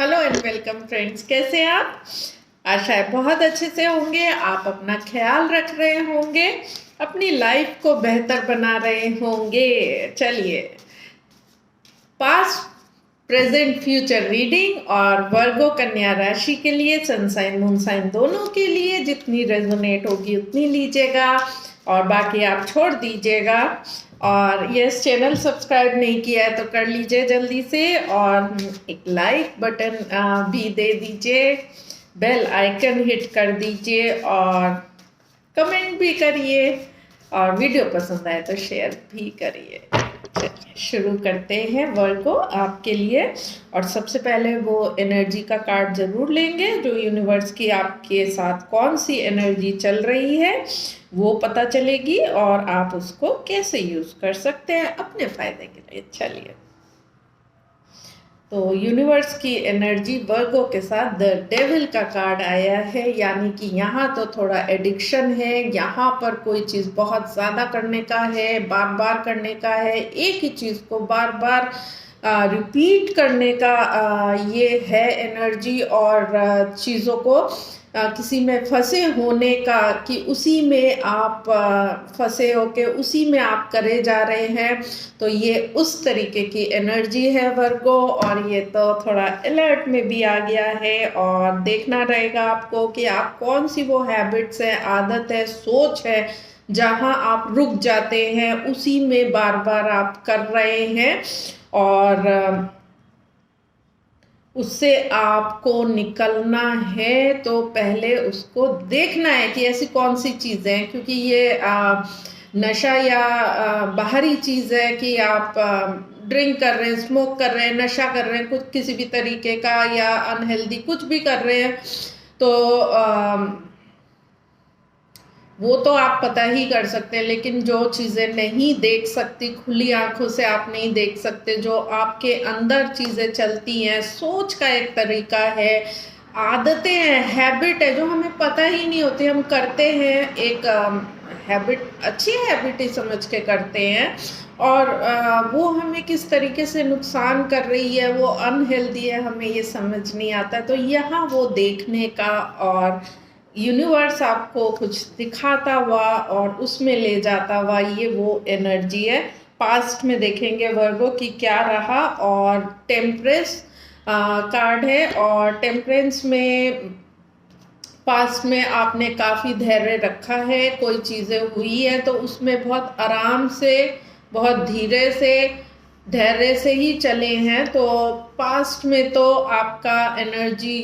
Hello and welcome friends, कैसे हैं आप? आशा है बहुत अच्छे से होंगे। आप अपना ख्याल रख रहे होंगे, अपनी लाइफ को बेहतर बना रहे होंगे। चलिए, पास्ट प्रेजेंट फ्यूचर रीडिंग और वर्गो कन्या राशि के लिए, सनसाइन मूनसाइन दोनों के लिए जितनी रेजोनेट होगी उतनी लीजिएगा और बाकी आप छोड़ दीजिएगा। और यस, चैनल सब्सक्राइब नहीं किया है तो कर लीजिए जल्दी से, और एक लाइक बटन भी दे दीजिए, बेल आइकन हिट कर दीजिए और कमेंट भी करिए, और वीडियो पसंद आए तो शेयर भी करिए। चलिए शुरू करते हैं वर्गो आपके लिए। और सबसे पहले वो एनर्जी का कार्ड जरूर लेंगे, जो यूनिवर्स की आपके साथ कौन सी एनर्जी चल रही है वो पता चलेगी और आप उसको कैसे यूज कर सकते हैं अपने फायदे के लिए। चलिए, तो यूनिवर्स की एनर्जी वर्गो के साथ द डेविल का कार्ड आया है, यानी कि यहाँ तो थोड़ा एडिक्शन है, यहाँ पर कोई चीज़ बहुत ज़्यादा करने का है, बार बार करने का है, एक ही चीज़ को बार बार रिपीट करने का ये है एनर्जी, और चीज़ों को किसी में फंसे होने का, कि उसी में आप फंसे होके उसी में आप करे जा रहे हैं। तो ये उस तरीके की एनर्जी है वर्गो, और ये तो थोड़ा अलर्ट में भी आ गया है, और देखना रहेगा आपको कि आप कौन सी वो हैबिट्स है, आदत है, सोच है, जहां आप रुक जाते हैं उसी में बार बार आप कर रहे हैं, और उससे आपको निकलना है। तो पहले उसको देखना है कि ऐसी कौन सी चीज़ें हैं, क्योंकि ये नशा या बाहरी चीज़ है कि आप ड्रिंक कर रहे हैं, स्मोक कर रहे हैं, नशा कर रहे हैं, कुछ किसी भी तरीके का, या अनहेल्दी कुछ भी कर रहे हैं, तो वो तो आप पता ही कर सकते हैं। लेकिन जो चीज़ें नहीं देख सकती, खुली आंखों से आप नहीं देख सकते, जो आपके अंदर चीज़ें चलती हैं, सोच का एक तरीका है, आदतें हैं, हैबिट है, जो हमें पता ही नहीं होती, हम करते हैं, एक हैबिट, अच्छी हैबिट ही समझ के करते हैं, और वो हमें किस तरीके से नुकसान कर रही है, वो अनहेल्दी है, हमें ये समझ नहीं आता। तो यहाँ वो देखने का, और यूनिवर्स आपको कुछ दिखाता हुआ और उसमें ले जाता हुआ, ये वो एनर्जी है। पास्ट में देखेंगे वर्गो की क्या रहा, और टेम्परेंस कार्ड है, और टेम्परेंस में पास्ट में आपने काफ़ी धैर्य रखा है, कोई चीज़ें हुई है तो उसमें बहुत आराम से, बहुत धीरे से, धैर्य से ही चले हैं। तो पास्ट में तो आपका एनर्जी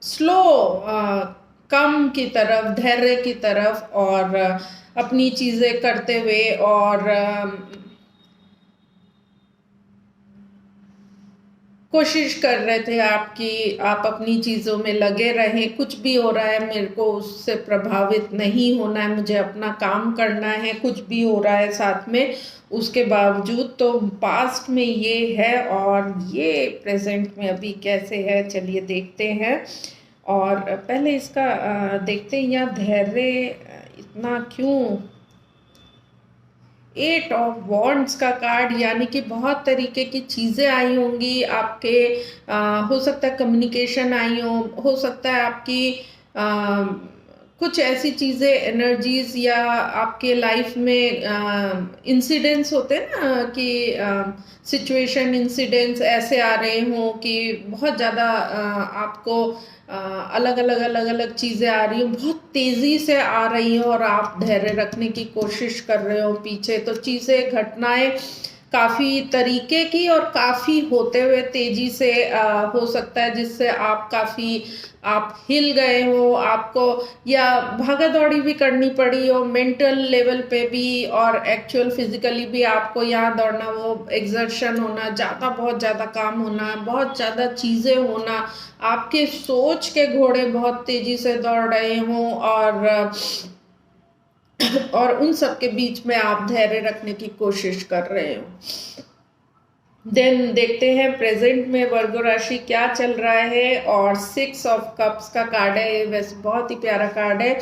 स्लो, कम की तरफ, धैर्य की तरफ, और अपनी चीज़ें करते हुए, और कोशिश कर रहे थे आपकी, आप अपनी चीज़ों में लगे रहें, कुछ भी हो रहा है मेरे को उससे प्रभावित नहीं होना है, मुझे अपना काम करना है, कुछ भी हो रहा है साथ में उसके बावजूद। तो पास्ट में ये है, और ये प्रेजेंट में अभी कैसे है, चलिए देखते हैं। और पहले इसका देखते हैं, यहाँ धैर्य इतना क्यों। 8 ऑफ वॉन्ड्स का कार्ड, यानी कि बहुत तरीके की चीज़ें आई होंगी आपके, हो सकता है कम्युनिकेशन आई हो सकता है आपकी कुछ ऐसी चीज़ें, एनर्जीज, या आपके लाइफ में इंसिडेंट्स होते हैं ना, कि सिचुएशन, इंसिडेंट्स ऐसे आ रहे हों कि बहुत ज़्यादा आपको अलग अलग चीज़ें आ रही हो, बहुत तेज़ी से आ रही हो, और आप धैर्य रखने की कोशिश कर रहे हो पीछे। तो चीज़ें, घटनाएं काफ़ी तरीके की और काफ़ी होते हुए तेज़ी से हो सकता है, जिससे आप काफ़ी, आप हिल गए हो, आपको या भागा दौड़ी भी करनी पड़ी हो, मेंटल लेवल पे भी और एक्चुअल फिजिकली भी आपको यहाँ दौड़ना, वो एक्सर्शन होना, ज़्यादा, बहुत ज़्यादा काम होना, बहुत ज़्यादा चीज़ें होना, आपके सोच के घोड़े बहुत तेज़ी से दौड़ रहे हों, और उन सब के बीच में आप धैर्य रखने की कोशिश कर रहे हो। देन देखते हैं प्रेजेंट में वर्गो राशि क्या चल रहा है, और 6 ऑफ कप्स का कार्ड है, वैसे बहुत ही प्यारा कार्ड है।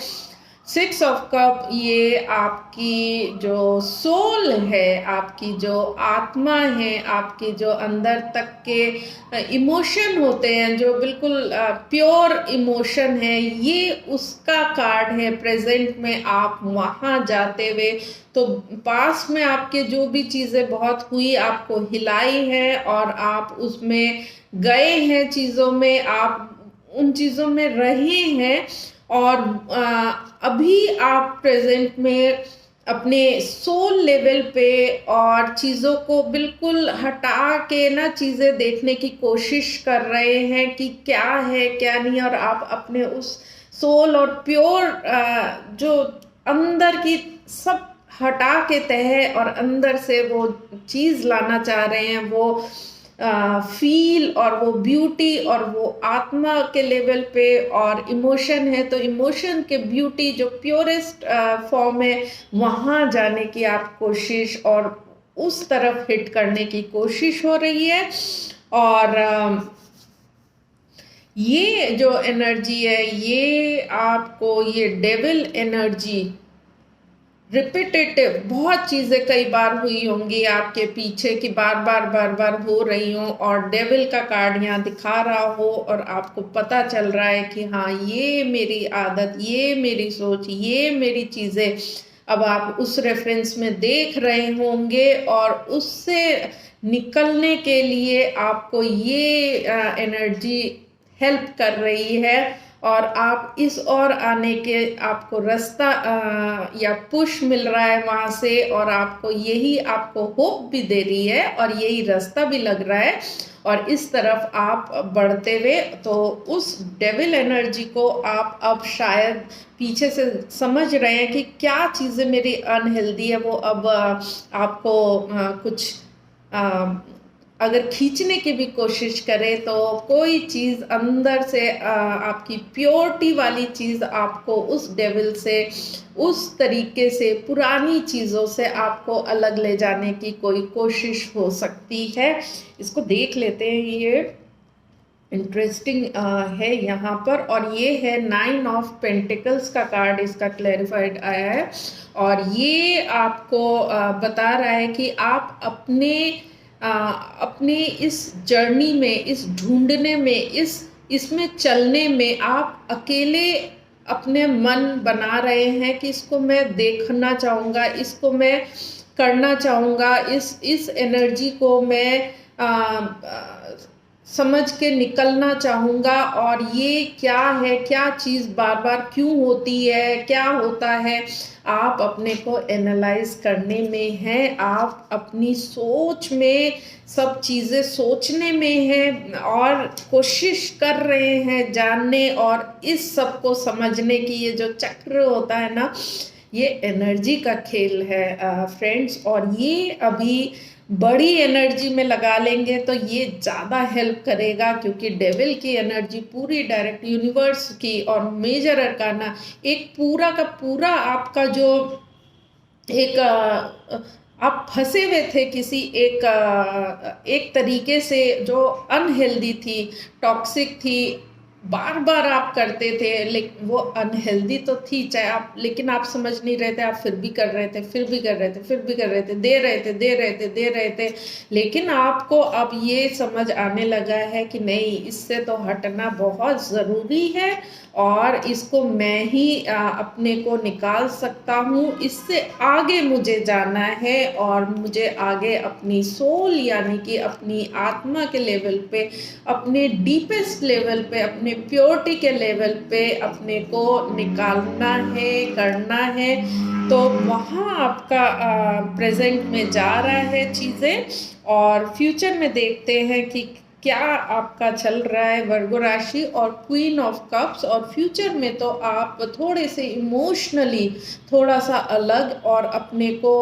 सिक्स ऑफ कप ये आपकी जो सोल है, आपकी जो आत्मा है, आपके जो अंदर तक के इमोशन होते हैं, जो बिल्कुल प्योर इमोशन है, ये उसका कार्ड है। प्रेजेंट में आप वहाँ जाते हुए, तो पास में आपके जो भी चीज़ें बहुत हुई, आपको हिलाई है और आप उसमें गए हैं, चीज़ों में आप उन चीज़ों में रहे हैं, और अभी आप प्रेजेंट में अपने सोल लेवल पे और चीज़ों को बिल्कुल हटा के ना चीज़ें देखने की कोशिश कर रहे हैं कि क्या है क्या नहीं, और आप अपने उस सोल और प्योर जो अंदर की सब हटा के तह और अंदर से वो चीज़ लाना चाह रहे हैं, वो फील और वो ब्यूटी और वो आत्मा के लेवल पे, और इमोशन है तो इमोशन के ब्यूटी जो प्योरेस्ट फॉर्म है, वहाँ जाने की आप कोशिश और उस तरफ हिट करने की कोशिश हो रही है। और ये जो एनर्जी है, ये आपको ये डेविल एनर्जी रिपीटेटिव बहुत चीज़ें कई बार हुई होंगी आपके पीछे की बार बार हो रही हो, और डेविल का कार्ड यहाँ दिखा रहा हो और आपको पता चल रहा है कि हाँ, ये मेरी आदत, ये मेरी सोच, ये मेरी चीज़ें, अब आप उस रेफरेंस में देख रहे होंगे, और उससे निकलने के लिए आपको ये एनर्जी हेल्प कर रही है, और आप इस और आने के आपको रास्ता या पुश मिल रहा है वहाँ से, और आपको यही आपको होप भी दे रही है और यही रास्ता भी लग रहा है, और इस तरफ आप बढ़ते हुए, तो उस डेविल एनर्जी को आप अब शायद पीछे से समझ रहे हैं कि क्या चीज़ें मेरी अनहेल्दी है, वो अब आपको कुछ अगर खींचने की भी कोशिश करे, तो कोई चीज़ अंदर से आपकी प्योरिटी वाली चीज़ आपको उस डेविल से, उस तरीके से, पुरानी चीज़ों से आपको अलग ले जाने की कोई कोशिश हो सकती है। इसको देख लेते हैं, ये इंटरेस्टिंग है यहाँ पर, और ये है 9 ऑफ पेंटिकल्स का कार्ड, इसका क्लैरिफाइड आया है, और ये आपको बता रहा है कि आप अपने इस जर्नी में, इस ढूंढने में, इसमें चलने में आप अकेले अपने मन बना रहे हैं कि इसको मैं देखना चाहूँगा, इसको मैं करना चाहूँगा, इस एनर्जी को मैं समझ के निकलना चाहूँगा, और ये क्या है, क्या चीज़ बार बार क्यों होती है, क्या होता है, आप अपने को एनालाइज करने में हैं, आप अपनी सोच में सब चीज़ें सोचने में हैं, और कोशिश कर रहे हैं जानने और इस सब को समझने की। ये जो चक्र होता है ना, ये एनर्जी का खेल है फ्रेंड्स, और ये अभी बड़ी एनर्जी में लगा लेंगे तो ये ज़्यादा हेल्प करेगा, क्योंकि डेविल की एनर्जी पूरी डायरेक्ट यूनिवर्स की और मेजर अरकाना, एक पूरा का पूरा आपका जो एक आप फंसे हुए थे किसी एक तरीके से जो अनहेल्दी थी, टॉक्सिक थी, बार बार आप करते थे, लेकिन वो अनहेल्दी तो थी, चाहे आप, लेकिन आप समझ नहीं रहे थे, आप फिर भी कर रहे थे, फिर भी कर रहे थे, फिर भी कर रहे थे, दे रहे थे, लेकिन आपको अब ये समझ आने लगा है कि नहीं, इससे तो हटना बहुत ज़रूरी है, और इसको मैं ही अपने को निकाल सकता हूँ, इससे आगे मुझे जाना है, और मुझे आगे अपनी सोल यानी कि अपनी आत्मा के लेवल पे, अपने डीपेस्ट लेवल पे, अपने प्योरिटी के लेवल पे अपने को निकालना है, करना है। तो वहाँ आपका प्रेजेंट में जा रहा है चीज़ें, और फ्यूचर में देखते हैं कि क्या आपका चल रहा है वर्गो राशि और क्वीन ऑफ कप्स, और फ्यूचर में तो आप थोड़े से इमोशनली थोड़ा सा अलग और अपने को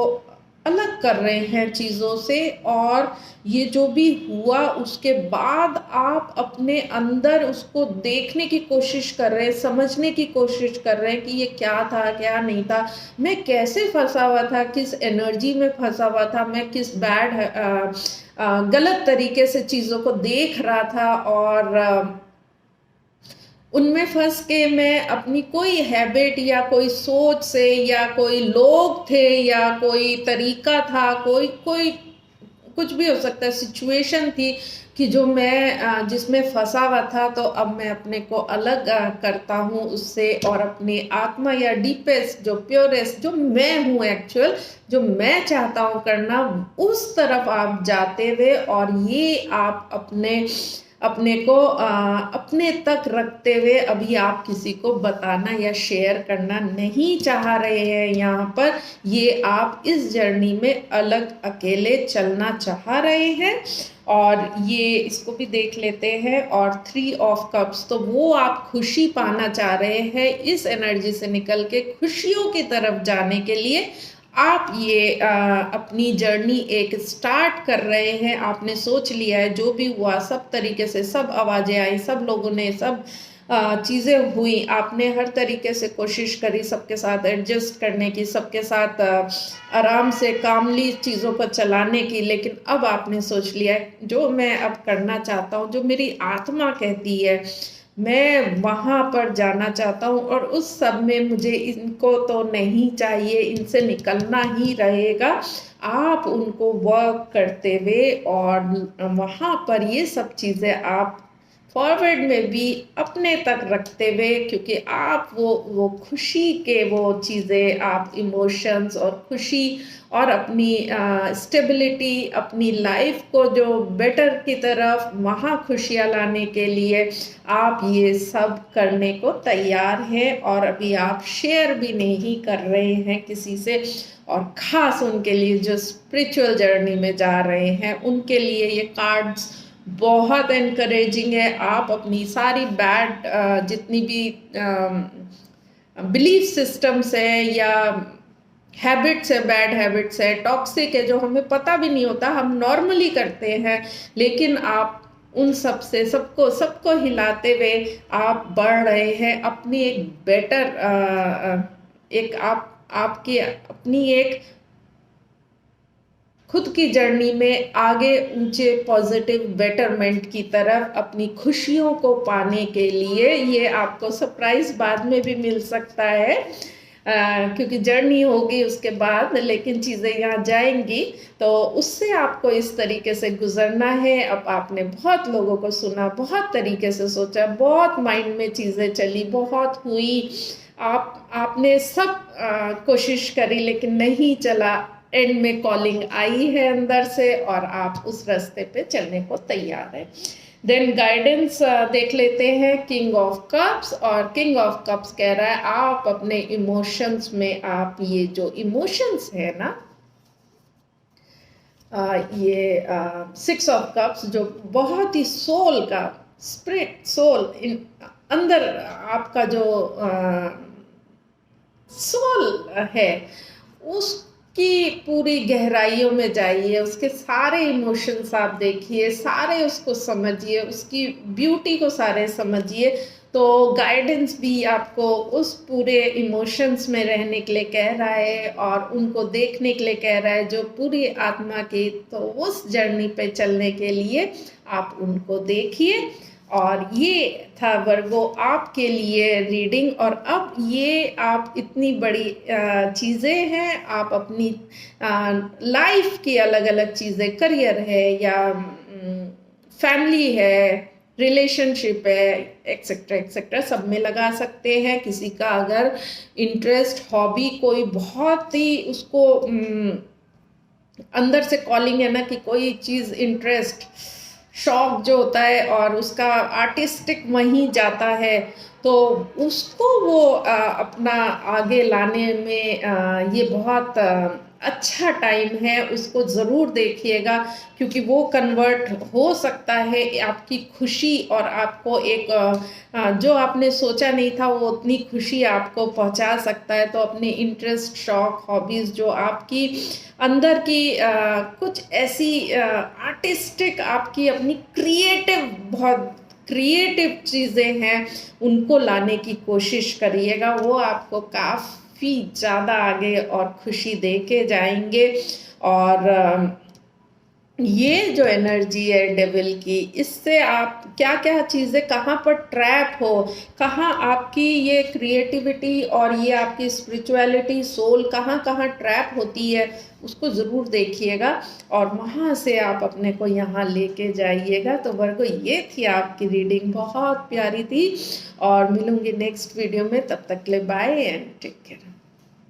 अलग कर रहे हैं चीज़ों से, और ये जो भी हुआ उसके बाद आप अपने अंदर उसको देखने की कोशिश कर रहे हैं, समझने की कोशिश कर रहे हैं कि ये क्या था, क्या नहीं था, मैं कैसे फंसा हुआ था, किस एनर्जी में फंसा हुआ था, मैं किस गलत तरीके से चीज़ों को देख रहा था, और उनमें फंस के मैं अपनी कोई हैबिट या कोई सोच से या कोई लोग थे या कोई तरीका था, कोई कोई कुछ भी हो सकता है, सिचुएशन थी कि जो मैं जिसमें फंसा हुआ था, तो अब मैं अपने को अलग करता हूँ उससे और अपनी आत्मा या डीपेस्ट जो प्योरेस्ट जो मैं हूँ एक्चुअल, जो मैं चाहता हूँ करना, उस तरफ आप जाते हुए और ये आप अपने अपने को अपने तक रखते हुए अभी आप किसी को बताना या शेयर करना नहीं चाह रहे हैं यहाँ पर, ये आप इस जर्नी में अलग अकेले चलना चाह रहे हैं। और ये इसको भी देख लेते हैं। और 3 ऑफ कप्स, तो वो आप खुशी पाना चाह रहे हैं, इस एनर्जी से निकल के खुशियों की तरफ जाने के लिए आप ये अपनी जर्नी एक स्टार्ट कर रहे हैं। आपने सोच लिया है जो भी हुआ, सब तरीके से सब आवाज़ें आई, सब लोगों ने सब चीज़ें हुई, आपने हर तरीके से कोशिश करी सबके साथ एडजस्ट करने की, सबके साथ आराम से कामली चीज़ों को चलाने की, लेकिन अब आपने सोच लिया है जो मैं अब करना चाहता हूँ, जो मेरी आत्मा कहती है, मैं वहाँ पर जाना चाहता हूँ और उस सब में मुझे इनको तो नहीं चाहिए, इनसे निकलना ही रहेगा। आप उनको वर्क करते हुए और वहाँ पर ये सब चीज़ें आप फॉरवर्ड में भी अपने तक रखते हुए, क्योंकि आप वो खुशी के वो चीज़ें, आप इमोशंस और खुशी और अपनी स्टेबिलिटी, अपनी लाइफ को जो बेटर की तरफ वहाँ खुशियाँ लाने के लिए आप ये सब करने को तैयार हैं। और अभी आप शेयर भी नहीं कर रहे हैं किसी से, और ख़ास उनके लिए जो स्पिरिचुअल जर्नी में जा रहे हैं उनके लिए ये कार्ड्स बहुत एनकरेजिंग है। आप अपनी सारी बैड जितनी भी बिलीफ सिस्टम्स है या हैबिट्स है, बैड हैबिट्स है, टॉक्सिक है, जो हमें पता भी नहीं होता, हम नॉर्मली करते हैं, लेकिन आप उन सब से सबको सबको हिलाते हुए आप बढ़ रहे हैं अपनी एक बेटर एक आपकी अपनी एक खुद की जर्नी में आगे ऊंचे पॉजिटिव बेटरमेंट की तरफ अपनी खुशियों को पाने के लिए। ये आपको सरप्राइज बाद में भी मिल सकता है क्योंकि जर्नी होगी उसके बाद, लेकिन चीज़ें यहाँ जाएंगी तो उससे आपको इस तरीके से गुजरना है। अब आपने बहुत लोगों को सुना, बहुत तरीके से सोचा, बहुत माइंड में चीज़ें चली, बहुत हुई, आपने सब कोशिश करी लेकिन नहीं चला। एंड में कॉलिंग आई है अंदर से और आप उस रास्ते पे चलने को तैयार हैं। देन गाइडेंस देख लेते हैं किंग ऑफ कप्स, और किंग ऑफ कप्स कह रहा है आप अपने इमोशंस में, आप ये जो इमोशंस है ना, ये 6 ऑफ कप्स जो बहुत ही सोल का स्पिरिट, सोल अंदर आपका जो सोल है उसकी पूरी गहराइयों में जाइए, उसके सारे इमोशंस आप देखिए, सारे उसको समझिए, उसकी ब्यूटी को सारे समझिए। तो गाइडेंस भी आपको उस पूरे इमोशंस में रहने के लिए कह रहा है और उनको देखने के लिए कह रहा है जो पूरी आत्मा की, तो उस जर्नी पे चलने के लिए आप उनको देखिए। और ये था वर्गो आपके लिए रीडिंग। और अब ये आप इतनी बड़ी चीज़ें हैं, आप अपनी लाइफ की अलग अलग चीज़ें, करियर है या फैमिली है, रिलेशनशिप है, एक्सेट्रा एक्सेट्रा, सब में लगा सकते हैं। किसी का अगर इंटरेस्ट, हॉबी कोई बहुत ही उसको अंदर से कॉलिंग है ना कि कोई चीज़ इंटरेस्ट, शौक जो होता है और उसका आर्टिस्टिक वहीं जाता है, तो उसको वो अपना आगे लाने में ये बहुत अच्छा टाइम है। उसको ज़रूर देखिएगा क्योंकि वो कन्वर्ट हो सकता है आपकी खुशी, और आपको एक जो आपने सोचा नहीं था वो उतनी खुशी आपको पहुंचा सकता है। तो अपने इंटरेस्ट, शौक, हॉबीज़ जो आपकी अंदर की कुछ ऐसी आर्टिस्टिक, आपकी अपनी क्रिएटिव, बहुत क्रिएटिव चीज़ें हैं, उनको लाने की कोशिश करिएगा। वो आपको काफ़ी ज़्यादा आगे और खुशी दे के जाएंगे। और ये जो एनर्जी है डेविल की, इससे आप क्या क्या चीज़ें कहाँ पर ट्रैप हो, कहाँ आपकी ये क्रिएटिविटी और ये आपकी स्पिरिचुअलिटी सोल कहाँ कहाँ ट्रैप होती है, उसको ज़रूर देखिएगा और वहाँ से आप अपने को यहाँ लेके जाइएगा। तो वर्गो, ये थी आपकी रीडिंग, बहुत प्यारी थी और मिलूंगी नेक्स्ट वीडियो में। तब तक के लिए बाय एंड टेक केयर।